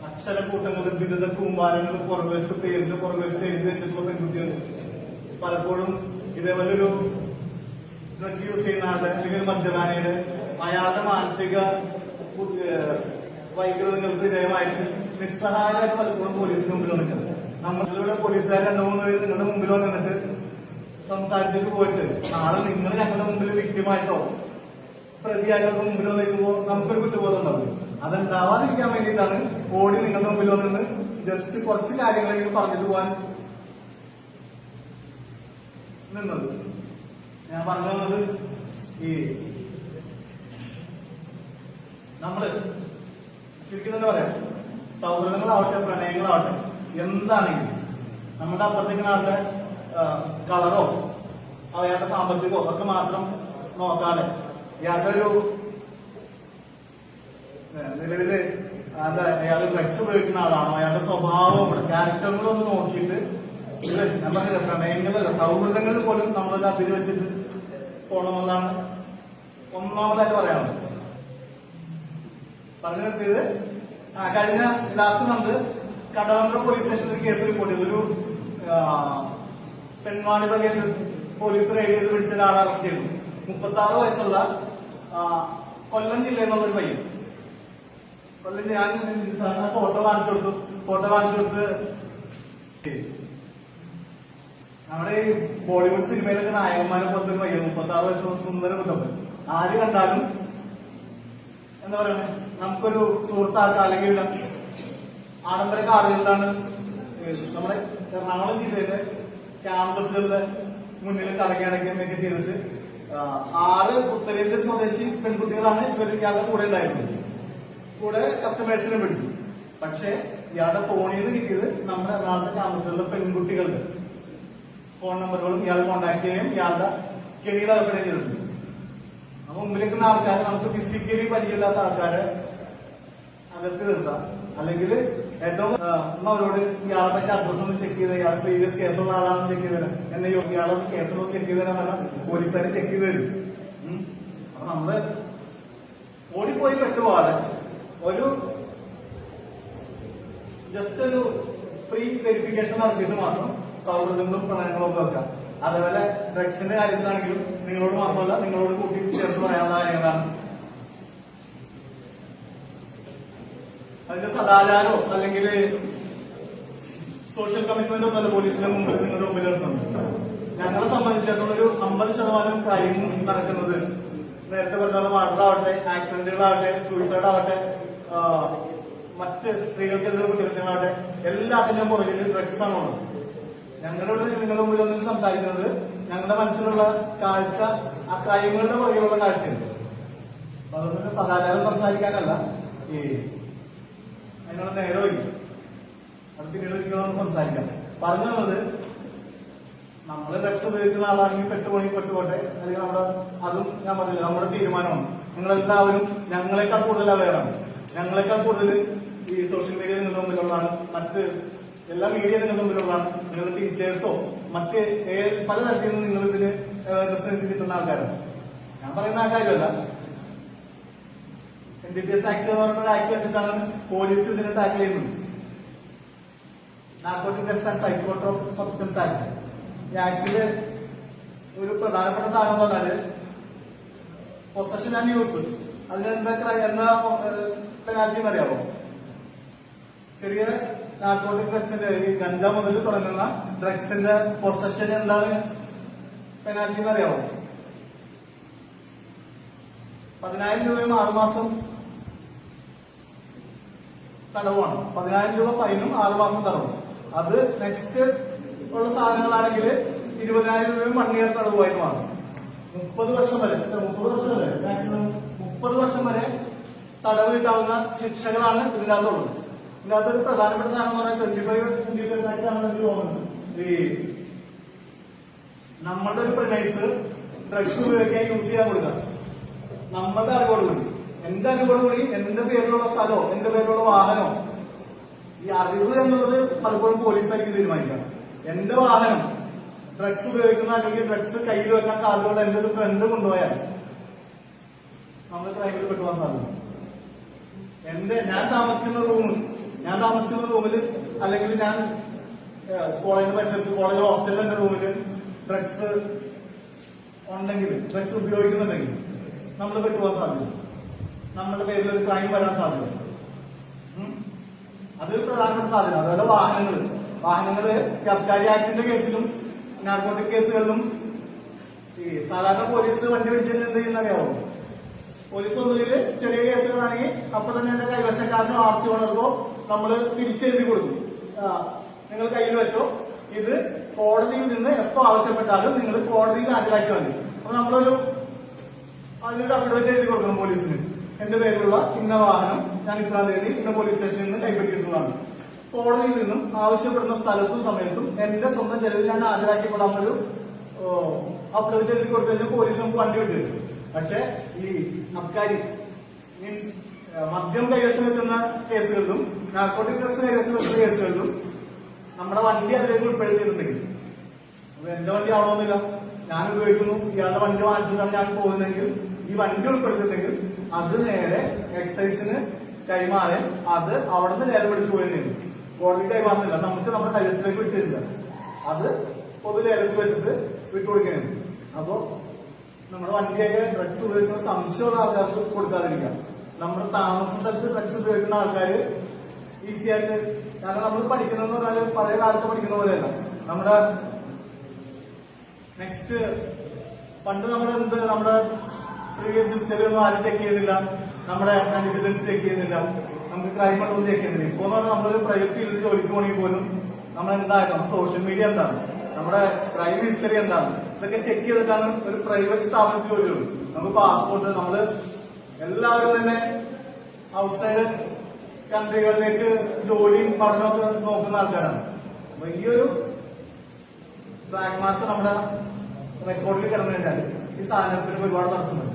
അക്ഷരക്കൂട്ടങ്ങളും വിവിധ കൂമ്പാരങ്ങളും പുറകുവശത്ത് പേരിന്റെ പുറകുവശത്ത് എഴുതി വെച്ചിട്ടുള്ള പെൺകുട്ടികളുണ്ട്. പലപ്പോഴും ഇതേപോലെ ഒരു ഡ്രഗ് യൂസ് ചെയ്യുന്ന ആളുടെ അല്ലെങ്കിൽ മദ്യപാനിയുടെ അയാളുടെ മാനസിക വൈകൃതങ്ങൾക്ക് വിധേയമായിട്ട് നിസ്സഹായമായിട്ട് പലപ്പോഴും പോലീസിന് മുമ്പിൽ വന്നിട്ടുണ്ട്. നമ്മളിവിടെ പോലീസുകാർ 2-3 പേര് നിങ്ങളുടെ മുമ്പിൽ വന്നിട്ട് സംസാരിച്ചിട്ട് പോയിട്ട് നാളെ നിങ്ങൾ ഞങ്ങളുടെ മുമ്പിൽ വ്യക്തിമായിട്ടോ പ്രതിയായിട്ടൊക്കെ മുമ്പിൽ വന്നിരിക്കുമ്പോൾ നമുക്കൊരു കുറ്റബോധം ഉണ്ടാവും. അതുണ്ടാവാതിരിക്കാൻ വേണ്ടിയിട്ടാണ് ഓടി നിങ്ങളുടെ മുമ്പിൽ വന്നിട്ട് ജസ്റ്റ് കുറച്ച് കാര്യങ്ങളെങ്കിലും പറഞ്ഞിട്ട് പോകാൻ നിന്നത്. ഞാൻ പറഞ്ഞു വന്നത് ഈ നമ്മള് ശരിക്കും തന്നെ പറയാം, സൗഹൃദങ്ങളാവട്ടെ പ്രണയങ്ങളാവട്ടെ എന്താണെങ്കിലും നമ്മുടെ അപ്പുറത്തേക്ക് ആളുടെ കളറോ അയാളുടെ സാമ്പത്തികമോ ഒക്കെ മാത്രം നോക്കാതെ ഇയാളുടെ ഒരു നിലവില് അയാൾ ഡ്രഗ്സ് ഉപയോഗിക്കുന്ന ആളാണോ, അയാളുടെ സ്വഭാവവും ക്യാരക്ടറുകളും ഒന്ന് നോക്കിയിട്ട് ഞാൻ പറഞ്ഞില്ല, പ്രണയങ്ങളല്ല സൗഹൃദങ്ങളിൽ പോലും നമ്മളത് അതിര് വെച്ചിട്ട് പോകണമെന്നാണ് ഒന്നാമതായിട്ട് പറയാനുള്ളത്. പറഞ്ഞു നിർത്തിയത് കഴിഞ്ഞ ലാസ്റ്റ് നമുക്ക് കടവന്ത്ര പോലീസ് സ്റ്റേഷനിൽ കേസ് റിപ്പോർട്ട് ചെയ്തു. ഒരു പെൺവാണിത കേസ് പോലീസ് റെയ്ഡ് ചെയ്ത് പിടിച്ച ഒരാളെ അറസ്റ്റ് ചെയ്തു. 36 വയസ്സുള്ള കൊല്ലം ജില്ലയിൽ നിന്നുള്ളൊരു പയ്യൻ. കൊല്ലം ഞാൻ സാറിന് ഫോട്ടോ കാണിച്ചു കൊടുത്ത് നമ്മുടെ ഈ ബോളിവുഡ് സിനിമയിലൊക്കെ നായകന്മാരെ പോലത്തെ ഒരു പയ്യൻ 36 വയസ്സുള്ള സുന്ദര കുട്ടപ്പൻ. ആര് കണ്ടാലും എന്താ പറയുക, നമുക്കൊരു സുഹൃത്താക്കുക അല്ലെങ്കിൽ ആഡംബര കാറുകളിലാണ് നമ്മുടെ എറണാകുളം ജില്ലയിലെ ക്യാമ്പസുകളുടെ മുന്നിൽ കറങ്ങിയടക്കുകയൊക്കെ ചെയ്തിട്ട് 6 ഉത്തരേന്ത്യൻ സ്വദേശി പെൺകുട്ടികളാണ് ഇയാളുടെ കൂടെ ഉണ്ടായിരുന്നത്. കൂടെ കസ്റ്റമേഴ്സിനെ പിടിച്ചു. പക്ഷെ ഇയാളുടെ ഫോണിൽ നിന്ന് കിട്ടിയത് നമ്മുടെ എറണാകുളത്തെ ക്യാമ്പസുകളിലെ പെൺകുട്ടികളുടെ ഫോൺ നമ്പറുകളും ഇയാൾ കോൺടാക്ട് ചെയ്യുകയും ഇയാളുടെ കെണിയിൽ അകപ്പെടുകയും ചെയ്തിട്ടുണ്ട്. അപ്പൊ മുമ്പിലേക്കുന്ന ആൾക്കാരെ നമുക്ക് ഫിസിക്കലി പരിചയമില്ലാത്ത ആൾക്കാരെ അകത്ത് നിർത്താം. അല്ലെങ്കിൽ ഏറ്റവും അവരോട് ഇയാളെ പറ്റി അഡ്രസ് ഒന്ന് ചെക്ക് ചെയ്ത് ഇയാൾ പ്രീവിയസ് കേസുള്ള ആളാണെന്ന് ചെക്ക് ചെയ്ത് എന്നെ ഇയാളെ കേസുകൾ ചെക്ക് ചെയ്ത് തരാൻ പറഞ്ഞാൽ പോലീസുകാരെ ചെക്ക് ചെയ്ത് തരും. അപ്പൊ നമ്മള് ഓടിപ്പോയി പെട്ടുപോകാതെ ഒരു ജസ്റ്റ് ഒരു പ്രീ വെരിഫിക്കേഷൻ നടത്തിയിട്ട് മാത്രം സൗഹൃദങ്ങളും പ്രണയങ്ങളും ഒക്കെ വെക്കാം. അതേപോലെ ഡ്രഗ്സിന്റെ കാര്യത്തിലാണെങ്കിലും നിങ്ങളോട് മാത്രമല്ല നിങ്ങളോട് കൂട്ടി ചേർത്ത് പറയാനുള്ള കാര്യങ്ങളാണ്. അതിന്റെ സദാചാരോ അല്ലെങ്കിൽ സോഷ്യൽ കമ്മിറ്റ്മെന്റോ ഒന്നല്ല പോലീസിന്റെ മുമ്പിൽ നിങ്ങളുടെ മുമ്പിൽ എടുക്കുന്നത്. ഞങ്ങളെ സംബന്ധിച്ചിടത്തോളം ഒരു 50% കാര്യം നടക്കുന്നത് നേരത്തെ പറഞ്ഞ മർഡറാവട്ടെ, ആക്സിഡന്റുകളാവട്ടെ, സൂയിസൈഡ് ആവട്ടെ, മറ്റ് സ്ത്രീകൾക്കെതിരെ കുറ്റകൃത്യങ്ങളാവട്ടെ, എല്ലാത്തിന്റെയും പുറകിൽ ഡ്രഗ്സ് ആണുള്ളത്. ഞങ്ങളുടെ നിങ്ങളുടെ മുമ്പിൽ ഒന്നും സംസാരിക്കുന്നത് ഞങ്ങളുടെ മനസ്സിലുള്ള കാഴ്ച ആ ക്രൈമുകളുടെ പുറകിലുള്ള കാഴ്ചയുണ്ട്. അപ്പൊ അതൊന്നും സദാചാരം സംസാരിക്കാനല്ല, ഈ അതിനുള്ള നേരമില്ല. അത് പിന്നീട് ഒരിക്കലും സംസാരിക്കാം. പറഞ്ഞു വന്നത് നമ്മള് ഡ്രഗ്സ് ഉപയോഗിക്കുന്ന ആളാണെങ്കിൽ പെട്ടുപോട്ടെ, അല്ലെങ്കിൽ അതും ഞാൻ പറഞ്ഞില്ല, നമ്മുടെ തീരുമാനമാണ്. നിങ്ങളെല്ലാവരും ഞങ്ങളെക്കാൾ കൂടുതൽ അവെയറാണ്. ഞങ്ങളെക്കാൾ കൂടുതൽ ഈ സോഷ്യൽ മീഡിയ നിങ്ങളുടെ മുമ്പിലുള്ളതാണ്, മറ്റ് എല്ലാ മീഡിയ നിങ്ങളുടെ മുമ്പിലുള്ളതാണ്. നിങ്ങളുടെ ടീച്ചേഴ്സോ മറ്റ് പലതരത്തിൽ നിന്ന് നിങ്ങൾ ഇതിന് അവയർനെസ് കിട്ടുന്ന ആൾക്കാരാണ്. ഞാൻ പറയുന്ന ആ കാര്യമല്ല. NDPS ആക്ട് എന്ന് പറഞ്ഞ ആക്ട് വെച്ചിട്ടാണ് പോലീസ് ഇതിനെ ടാക്കിൾ ചെയ്യുന്നത്. Narcotic drugs and psychotropic substance act. ഈ ആക്ടില് ഒരു പ്രധാനപ്പെട്ട സാധനം എന്ന് പറഞ്ഞാല് പൊസഷൻ ആൻഡ് യൂസ്. അതിനെന്താ പെനാൽറ്റി എന്നറിയാമോ? ചെറിയ നാർക്കോട്ടിക് ഡ്രഗ്സിന്റെ ഈ ഗഞ്ച മുതൽ തുടങ്ങുന്ന ഡ്രഗ്സിന്റെ പൊസഷൻ എന്താണ് പെനാൽറ്റി എന്നറിയാമോ? 10,000 രൂപയും 6 മാസം തടവുമാണ്. 10,000 രൂപ ഫൈനും 6 മാസം തടവും. അത് നെക്സ്റ്റ് ഉള്ള സാധനങ്ങളാണെങ്കിൽ 20,000 രൂപയും 1 ഇയർ തടവുമായിട്ട് മാറും. 30 വർഷം വരെ മാക്സിമം 30 വർഷം വരെ തടവ് കിട്ടാവുന്ന ശിക്ഷകളാണ് ഇതിനകത്തുള്ളത്. ഇതിനകത്തൊരു പ്രധാനപ്പെട്ട സാധനം എന്ന് പറഞ്ഞാൽ 25 ആയിട്ടാണ് എനിക്ക് തോന്നുന്നത്. ഈ നമ്മളുടെ ഒരു പ്രണൈസ് ഡ്രഗ്സ് ഉപയോഗിക്കാൻ യൂസ് ചെയ്യാൻ കൊടുക്കുക നമ്മളുടെ അറിവോടുകൂടി, എന്റെ അറിവോടുകൂടി, എന്റെ പേരിലുള്ള സ്ഥലമോ എന്റെ പേരിലുള്ള വാഹനമോ. ഈ അറിവ് എന്നുള്ളത് പലപ്പോഴും പോലീസായിരിക്കും തീരുമാനിക്കാം. എന്റെ വാഹനം ഡ്രഗ്സ് ഉപയോഗിക്കുന്ന അല്ലെങ്കിൽ ഡ്രഗ്സ് കയ്യിൽ വെക്കാൻ സാധ്യതയുള്ള എന്റെ ഒരു ഫ്രണ്ട് കൊണ്ടുപോയാൽ നമ്മൾ ക്രൈമിൽ പെട്ടുപോകാൻ സാധ്യത. ഞാൻ താമസിക്കുന്ന റൂം ഞാൻ താമസിക്കുന്ന റൂമിൽ അല്ലെങ്കിൽ ഞാൻ കോളേജിൽ പരിസരത്ത് കോളേജ് ഹോസ്റ്റലിൽ എന്റെ റൂമിൽ ഡ്രഗ്സ് ഉണ്ടെങ്കിൽ ഡ്രഗ്സ് ഉപയോഗിക്കുന്നുണ്ടെങ്കിൽ നമ്മൾ പെട്ടുപോകാൻ സാധ്യത, നമ്മുടെ പേരിൽ ഒരു ക്രൈം വരാൻ സാധ്യത. അതൊരു പ്രധാനപ്പെട്ട സാധ്യത. അതുപോലെ വാഹനങ്ങള് അബ്കാരി ആക്ടിന്റെ കേസിലും നാർക്കോട്ടിക് കേസുകളിലും ഈ സാധാരണ പോലീസ് വണ്ടി പിടിച്ചിട്ട് എന്ത് ചെയ്യുന്നറിയാവോ? പോലീസ് ഒന്നുമില്ല ചെറിയ കേസുകളാണെങ്കിൽ അപ്പൊ തന്നെ എന്റെ കൈവശക്കാരനോ ആർത്തി ഉണർവോ നമ്മള് തിരിച്ചെഴുതി കൊടുക്കും. നിങ്ങൾ കയ്യിൽ വെച്ചോ, ഇത് കോടതിയിൽ നിന്ന് എപ്പോ ആവശ്യപ്പെട്ടാലും നിങ്ങൾ കോടതിയിൽ ഹാജരാക്കി മതി. അപ്പൊ നമ്മളൊരു അതിനൊരു അഫിഡവിറ്റ് എഴുതി കൊടുക്കണം പോലീസിന്. എന്റെ പേരിലുള്ള ഇന്ന വാഹനം ഞാൻ ഇത്രാം തീയതി ഇന്ന പോലീസ് സ്റ്റേഷനിൽ നിന്ന് കൈപ്പറ്റിയിട്ടുള്ളതാണ്. കോടതിയിൽ നിന്നും ആവശ്യപ്പെടുന്ന സ്ഥലത്തും സമയത്തും എന്റെ സ്വന്തം ചെലവിൽ ഞാൻ ഹാജരാക്കി കൊള്ളാമൊരു അഫിഡവിറ്റ് എഴുതി കൊടുത്തു കഴിഞ്ഞാൽ പോലീസ് നമുക്ക് വണ്ടി വിട്ടു. പക്ഷെ ഈ അബ്കാരി മീൻസ് മദ്യം കൈവശം വെക്കുന്ന കേസുകളിലും നാർക്കോട്ടിക് ഡ്രഗ്സ് കൈവശം വെക്കുന്ന കേസുകളിലും നമ്മുടെ വണ്ടി അതിലേക്ക് ഉൾപ്പെടുത്തിയിട്ടുണ്ടെങ്കിൽ, അപ്പൊ എന്റെ വണ്ടി ആവണമെന്നില്ല, ഞാൻ ഉപയോഗിക്കുന്നു, ഇയാളുടെ വണ്ടി വാങ്ങിച്ചിട്ടാണ് ഞാൻ പോകുന്നതെങ്കിൽ ഈ വണ്ടി ഉൾപ്പെടുത്തിയിട്ടുണ്ടെങ്കിൽ അത് നേരെ എക്സൈസിന് കൈമാറാൻ അത് അവിടെ നിന്ന് നേരെ പിടിച്ചു പോയിരുന്നു. കോടതി കൈമാറുന്നില്ല, നമുക്ക് നമ്മുടെ കൈവശത്തിലേക്ക് വിട്ടിട്ടില്ല, അത് പൊതു ലേലത്തിൽ വെച്ചിട്ട് വിട്ടുകൊടുക്കുന്നത്. അപ്പോ നമ്മുടെ വണ്ടിയൊക്കെ ഡ്രഗ്സ് ഉപയോഗിക്കുന്ന സംശയമുള്ള ആൾക്കാർക്ക് കൊടുക്കാതിരിക്കാം. നമ്മുടെ താമസ സ്ഥലത്ത് ഡ്രഗ്സ് ഉപയോഗിക്കുന്ന ആൾക്കാർ ഈസി ആയിട്ട്, കാരണം നമ്മൾ പഠിക്കണമെന്ന് പറഞ്ഞാൽ പഴയ കാലത്ത് പഠിക്കുന്ന പോലെയല്ല. നമ്മുടെ നെക്സ്റ്റ് പണ്ട് നമ്മുടെ പ്രീവിയസ് ഹിസ്റ്ററിയൊന്നും ആരും ചെക്ക് ചെയ്യുന്നില്ല, നമ്മുടെ ആന്റിസിഡൻസ് ചെക്ക് ചെയ്യുന്നില്ല, നമുക്ക് ക്രൈം ഒന്നും ചെക്ക് ചെയ്യുന്നില്ല. ഇപ്പൊ എന്ന് പറഞ്ഞാൽ നമ്മളൊരു പ്രൈവറ്റ് ഫീൽഡിൽ ജോലിക്ക് പോകണമെങ്കിൽ പോലും നമ്മൾ എന്താക്കണം, സോഷ്യൽ മീഡിയ എന്താണ്, നമ്മുടെ ക്രൈം ഹിസ്റ്ററി എന്താണ്, ഇതൊക്കെ ചെക്ക് ചെയ്തിട്ടാണ് ഒരു പ്രൈവറ്റ് സ്ഥാപനത്തിൽ ജോലിയുള്ളൂ. നമുക്ക് പാസ്പോർട്ട്, നമ്മള് എല്ലാവരും തന്നെ ഔട്ട്സൈഡ് കൺട്രികളിലേക്ക് ജോലിയും പഠനമൊക്കെ നോക്കുന്ന ആൾക്കാരാണ്. അപ്പൊ ഈ ഒരു ബ്ലാക്ക് മാർക്ക് നമ്മുടെ റെക്കോർഡിൽ കിടന്നു കഴിഞ്ഞാൽ ഈ സാധനത്തിന് ഒരുപാട് തടസ്സമുണ്ട്.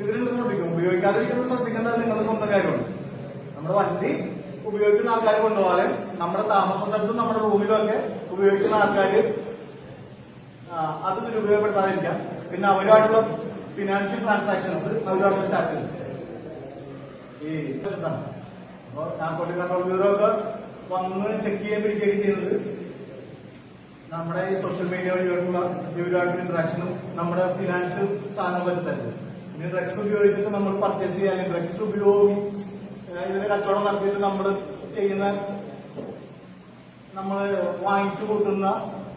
ഇതിൽ ശ്രദ്ധിക്കും, ഉപയോഗിക്കാതിരിക്കുന്നത് ശ്രദ്ധിക്കേണ്ടത് നിങ്ങളുടെ സ്വന്തം കാര്യമാണ്. നമ്മുടെ വണ്ടി ഉപയോഗിക്കുന്ന ആൾക്കാർ കൊണ്ടുപോകാതെ നമ്മുടെ താമസ സ്ഥലത്തും നമ്മുടെ റൂമിലും ഒക്കെ ഉപയോഗിക്കുന്ന ആൾക്കാർ അത് ദുരുപയോഗപ്പെടുത്താതിരിക്കാം. പിന്നെ അവരുമായിട്ടുള്ള ഫിനാൻഷ്യൽ ട്രാൻസാക്ഷൻസ് അവരുമായിട്ടുള്ള ചാറ്റ് ഈ അപ്പൊ നാർക്കോട്ടിക് കൺട്രോൾ ബ്യൂറോ ഒക്കെ വന്ന് ചെക്ക് ചെയ്യാൻ പിടിക്കുകയൊക്കെ ചെയ്യുന്നത് നമ്മുടെ ഈ സോഷ്യൽ മീഡിയ വഴിയുള്ള ഇവരുമായിട്ടുള്ള ഇന്ററാക്ഷനും നമ്മുടെ ഫിനാൻഷ്യൽ സാധനം വെച്ചിട്ടായിരുന്നു. ഇനി ഡ്രഗ്സ് ഉപയോഗിച്ചിട്ട് നമ്മൾ പർച്ചേസ് ചെയ്യാൻ, ഡ്രഗ്സ് ഇതിന് കച്ചവടം നടത്തിയിട്ട് നമ്മൾ ചെയ്യുന്ന, നമ്മൾ വാങ്ങിച്ചു കൂട്ടുന്ന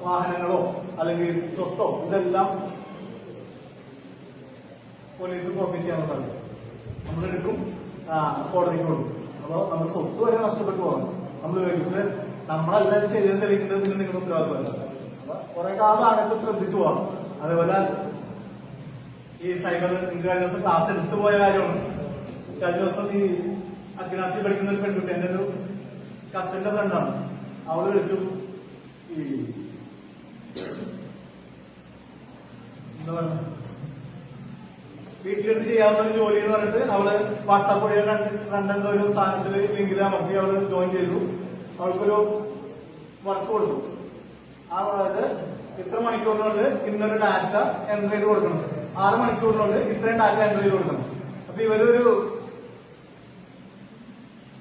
വാഹനങ്ങളോ അല്ലെങ്കിൽ സ്വത്തോ ഇതെല്ലാം പോലീസ് കോപ്പി ചെയ്യാൻ സാധിക്കും. നമ്മളെടുക്കും, കോടതിക്ക് കൊടുക്കും. അപ്പൊ നമ്മൾ സ്വത്ത് വരെ നഷ്ടപ്പെട്ടു പോകണം. നമ്മൾ ഉപയോഗിക്കുന്നത് നമ്മളെല്ലാവരും ചെയ്തെന്ന് തെളിയിക്കുന്നത് പിന്നെ നിങ്ങൾ ഉത്തരവാദിത്തമല്ല. അപ്പൊ കുറെ കാലം അകത്ത് ശ്രദ്ധിച്ചു പോകണം. അതേപോലെ ഈ സൈബർ, നിങ്ങൾക്ക് കഴിഞ്ഞ ദിവസം ക്ലാസ് എടുത്തു പോയ കാര്യമാണ്. കഴിഞ്ഞ ദിവസം ഈ അഗ്നാസിൽ പഠിക്കുന്ന ഒരു പെൺകുട്ടി, എന്റെ ഒരു കസിന്റെ ഫ്രണ്ടാണ്, അവള് വിളിച്ചു ഈ എന്താ പറയുക വീട്ടിലിട്ട് ചെയ്യാവുന്ന ഒരു ജോലി എന്ന് പറഞ്ഞിട്ട് അവള് വാട്സാപ്പ് വഴി രണ്ടെന്തോ ഒരു സ്ഥാനത്തിൽ ലിങ്കിൽ അമർത്തി അവള് ജോയിൻ ചെയ്തു. അവൾക്കൊരു വർക്ക് കൊടുത്തു. അതായത് ഇത്ര മണിക്കൂറിനുള്ളിൽ ഇന്നൊരു ഡാറ്റ എൻട്രി ചെയ്ത് കൊടുക്കണം, 6 മണിക്കൂറിനുള്ളിൽ ഇത്രയും ഡാറ്റ എൻട്രി ചെയ്ത് കൊടുക്കണം. അപ്പൊ ഇവരൊരു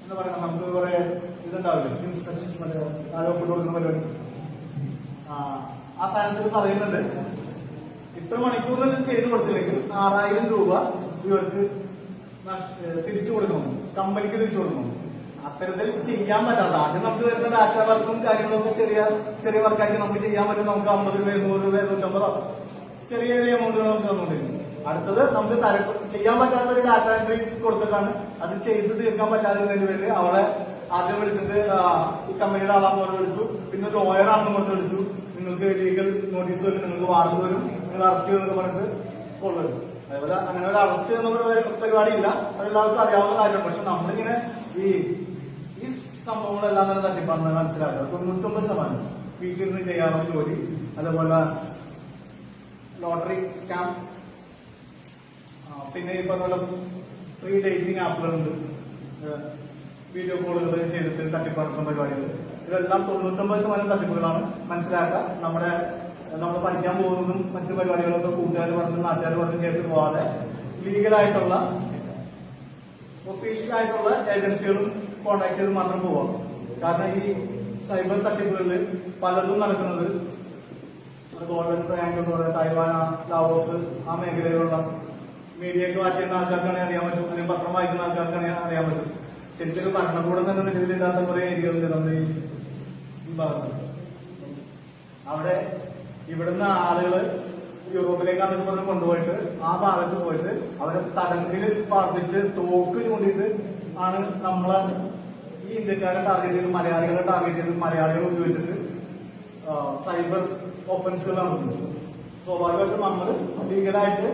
എന്താ പറയുക, നമുക്ക് കുറെ ഇതുണ്ടാവില്ല, ഇൻസ്ട്രക്ഷൻ ആരോഗ്യം കൊടുക്കുന്ന പരിപാടി. ആ സ്ഥാനത്തിൽ പറയുന്നുണ്ട് ഇത്ര മണിക്കൂറിൽ ചെയ്തു കൊടുത്തില്ലെങ്കിൽ 6000 രൂപ ഇവർക്ക് തിരിച്ചു കൊടുക്കണം, കമ്പനിക്ക് തിരിച്ചു കൊടുക്കണം. അത്തരത്തിൽ ചെയ്യാൻ പറ്റാത്ത, ആദ്യം നമുക്ക് വരുന്ന ഡാറ്റ വർക്കും കാര്യങ്ങളൊക്കെ ചെറിയ വർക്കായിരിക്കും നമുക്ക് ചെയ്യാൻ പറ്റും. നമുക്ക് 50 രൂപ 100 രൂപ 150 ചെറിയ എമൗണ്ടുകൾ നമുക്ക് തന്നുകൊണ്ടിരിക്കും. അടുത്തത് നമുക്ക് ചെയ്യാൻ പറ്റാത്ത ഒരു ഡാറ്റ എൻട്രി കൊടുത്തിട്ടാണ് അത് ചെയ്ത് തീർക്കാൻ പറ്റാതിരുന്നതിന് വേണ്ടി അവളെ ആദ്യം വിളിച്ചിട്ട് ഈ കമ്പനിയുടെ ആളാന്ന് പറഞ്ഞ് വിളിച്ചു. പിന്നെ ലോയറാണെന്ന് പറഞ്ഞ് വിളിച്ചു. നിങ്ങൾക്ക് ലീഗൽ നോട്ടീസ് വരും, നിങ്ങൾക്ക് വാറണ്ട് വരും, നിങ്ങൾ അറസ്റ്റ് ചെയ്യുന്നൊക്കെ പറഞ്ഞിട്ട് കൊണ്ടുവരും. അതേപോലെ അങ്ങനെ ഒരു അറസ്റ്റ് ചെയ്യുന്ന പരിപാടിയില്ല, അതെല്ലാവർക്കും അറിയാവുന്ന കാര്യമാണ്. പക്ഷെ നമ്മളിങ്ങനെ ഈ സംഭവങ്ങളെല്ലാം തന്നെ തട്ടിപ്പാണെന്ന് മനസ്സിലാക്കുക. 99% വീട്ടിലിരുന്ന് ചെയ്യാവുന്ന ജോലി, അതേപോലെ ലോട്ടറി സ്കാം, പിന്നെ ഈ പറഞ്ഞ ഫ്രീ ഡേറ്റിംഗ് ആപ്പുകളുണ്ട്, വീഡിയോ കോളുകൾ ചെയ്തിട്ട് തട്ടിപ്പറക്കുന്ന പരിപാടികൾ, ഇതെല്ലാം 99% തട്ടിപ്പുകളാണ്. മനസ്സിലാക്കുക, നമ്മൾ പഠിക്കാൻ പോകുന്നതും മറ്റു പരിപാടികളൊക്കെ കൂട്ടുകാർ പറഞ്ഞും നാട്ടുകാർ പറഞ്ഞും കേട്ട് പോവാതെ ലീഗലായിട്ടുള്ള ഒഫീഷ്യൽ ആയിട്ടുള്ള ഏജൻസികളും കോൺടാക്ട് ചെയ്ത് മാത്രം പോവാം. കാരണം ഈ സൈബർ തട്ടിപ്പുകളിൽ പലതും നടക്കുന്നത് ഗോൾഡൻ ട്രയാങ്കിൾ എന്ന് പറയുന്നത് തായ്വാന, ലാവോസ് ആ മേഖലയിലുള്ള മീഡിയയൊക്കെ വാച്ച് ചെയ്യുന്ന ആൾക്കാർക്കാണെങ്കിൽ അറിയാൻ പറ്റും, അല്ലെങ്കിൽ പത്രം വായിക്കുന്ന ആൾക്കാർക്കാണെങ്കിൽ അറിയാൻ പറ്റും. ശരിക്കും ഭരണകൂടം തന്നെ നിലവിലില്ലാത്ത കുറെ ഏരിയകളുണ്ട് നമ്മുടെ ഈ ഭാഗത്ത്. അവിടെ ഇവിടുന്ന് ആളുകള് യൂറോപ്പിലേക്ക് അതൊക്കെ പറഞ്ഞ് കൊണ്ടുപോയിട്ട് ആ ഭാഗത്ത് പോയിട്ട് അവരെ തടങ്കിൽ പാർപ്പിച്ച് തോക്ക് ചൂണ്ടിയിട്ട് ആണ് നമ്മളെ ഈ ഇന്ത്യക്കാരെ ടാർഗറ്റ് ചെയ്ത് മലയാളികളെ ടാർഗറ്റ് ചെയ്ത് മലയാളികൾ ഉപയോഗിച്ചിട്ട് സൈബർ ഓഫൻസുകൾ നടത്തുന്നത്. സ്വാഭാവികമായിട്ടും നമ്മൾ ലീഗലായിട്ട്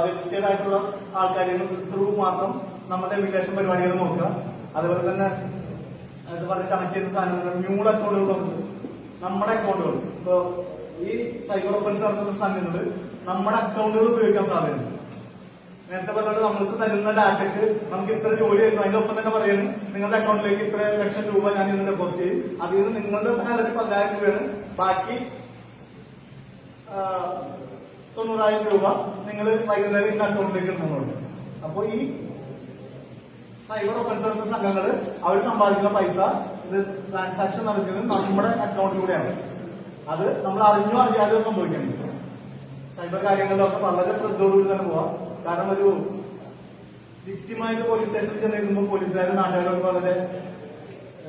രജിസ്റ്റേർഡ് ആയിട്ടുള്ള ആൾക്കാരെ ത്രൂ മാത്രം നമ്മുടെ ഇമിഗ്രേഷൻ പരിപാടികൾ നോക്കുക. അതുപോലെ തന്നെ അത് പറഞ്ഞ് കണക്ട് ചെയ്ത സാധനങ്ങൾ മ്യൂൾ അക്കൗണ്ടുകളുണ്ട്, നമ്മുടെ അക്കൗണ്ടുകൾ. ഇപ്പോ ഈ സൈബർ ഓഫൻസ് നടത്തുന്ന സംഘങ്ങൾ നമ്മുടെ അക്കൗണ്ടുകൾ ഉപയോഗിക്കാൻ സാധ്യതയുണ്ട്. നേരത്തെ പറഞ്ഞിട്ട് നമ്മൾക്ക് തരുന്ന ഡാറ്റയ്ക്ക് നമുക്ക് ഇത്ര ജോലി ആയിരുന്നു, അതിന്റെ ഒപ്പം തന്നെ പറയുന്നത് നിങ്ങളുടെ അക്കൗണ്ടിലേക്ക് ഇത്ര ലക്ഷം രൂപ ഞാൻ ഇന്ന് ഡെപ്പോസിറ്റ് ചെയ്യും, അതിൽ നിന്ന് നിങ്ങളുടെ സാലറി 10,000 രൂപയാണ്, ബാക്കി 90,000 രൂപ നിങ്ങൾ വൈകുന്നേരം ഇന്ന അക്കൗണ്ടിലേക്ക് ഇടുന്നുണ്ട്. അപ്പൊ ഈ സൈബർ ഓഫൻസ് നടത്തുന്ന സംഘങ്ങൾ അവർ സമ്പാദിക്കുന്ന പൈസ ഇത് ട്രാൻസാക്ഷൻ നടക്കുന്നത് നമ്മുടെ അക്കൗണ്ടിലൂടെയാണ്. അത് നമ്മൾ അറിഞ്ഞോ അറിയാതെ സംഭവിക്കുന്നത്. സൈബർ കാര്യങ്ങളിലൊക്കെ വളരെ ശ്രദ്ധയോടുകൂടി തന്നെ പോവാം. കാരണം ഒരു വിക്റ്റിമായിട്ട് പോലീസ് സ്റ്റേഷനിൽ ചെന്നിരിക്കുമ്പോൾ പോലീസുകാരും നാട്ടുകാരൊക്കെ വളരെ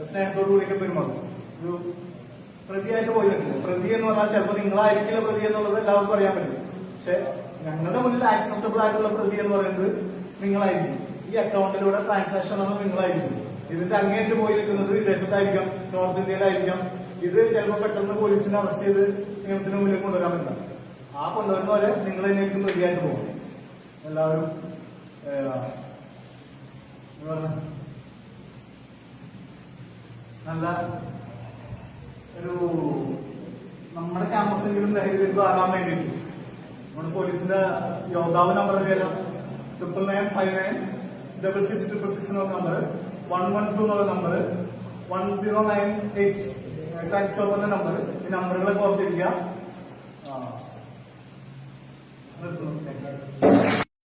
സ്നേഹത്തോടു കൂടിയൊക്കെ പെരുമാറും. ഒരു പ്രതിയായിട്ട് പോയിട്ടുണ്ട്. പ്രതി എന്ന് പറഞ്ഞാൽ ചിലപ്പോൾ നിങ്ങളായിരിക്കില്ല പ്രതി എന്നുള്ളത് എല്ലാവർക്കും അറിയാൻ പറ്റും. പക്ഷെ ഞങ്ങളുടെ മുന്നിൽ ആക്സസബിൾ ആയിട്ടുള്ള പ്രതി എന്ന് പറയുന്നത് നിങ്ങളായിരിക്കും. ഈ അക്കൗണ്ടിലൂടെ ട്രാൻസാക്ഷൻ ആണ് നിങ്ങളായിരിക്കും. ഇതിന്റെ അങ്ങേറ്റ് പോയി നിൽക്കുന്നത് വിദേശത്തായിരിക്കാം, നോർത്ത് ഇന്ത്യയിലായിരിക്കാം. ഇത് ചിലപ്പോൾ പെട്ടെന്ന് പോലീസിനെ അറസ്റ്റ് ചെയ്ത് നിയമത്തിന് മുന്നിൽ കൊണ്ടുവരാൻ പറ്റില്ല. ആ കൊണ്ടുവരുന്ന പോലെ നിങ്ങൾ തന്നെയായിരിക്കും പ്രതിയായിട്ട് പോകും. എല്ലാവരും നല്ല ഒരു നമ്മുടെ ക്യാമ്പസിലെങ്കിലും ലഹരി വിരുദ്ധം ആകാൻ വേണ്ടിയിട്ട് നമ്മുടെ പോലീസിന്റെ യോദ്ധാവ് നമ്പർ അറിയാലോ, 99596666 എന്നുള്ള നമ്പർ, 112 എന്നുള്ള നമ്പർ, 1098 ക്രൈം സ്റ്റോപ്പറിന്റെ നമ്പർ. ഈ നമ്പറുകളെ ഓർത്തിരിക്കുക.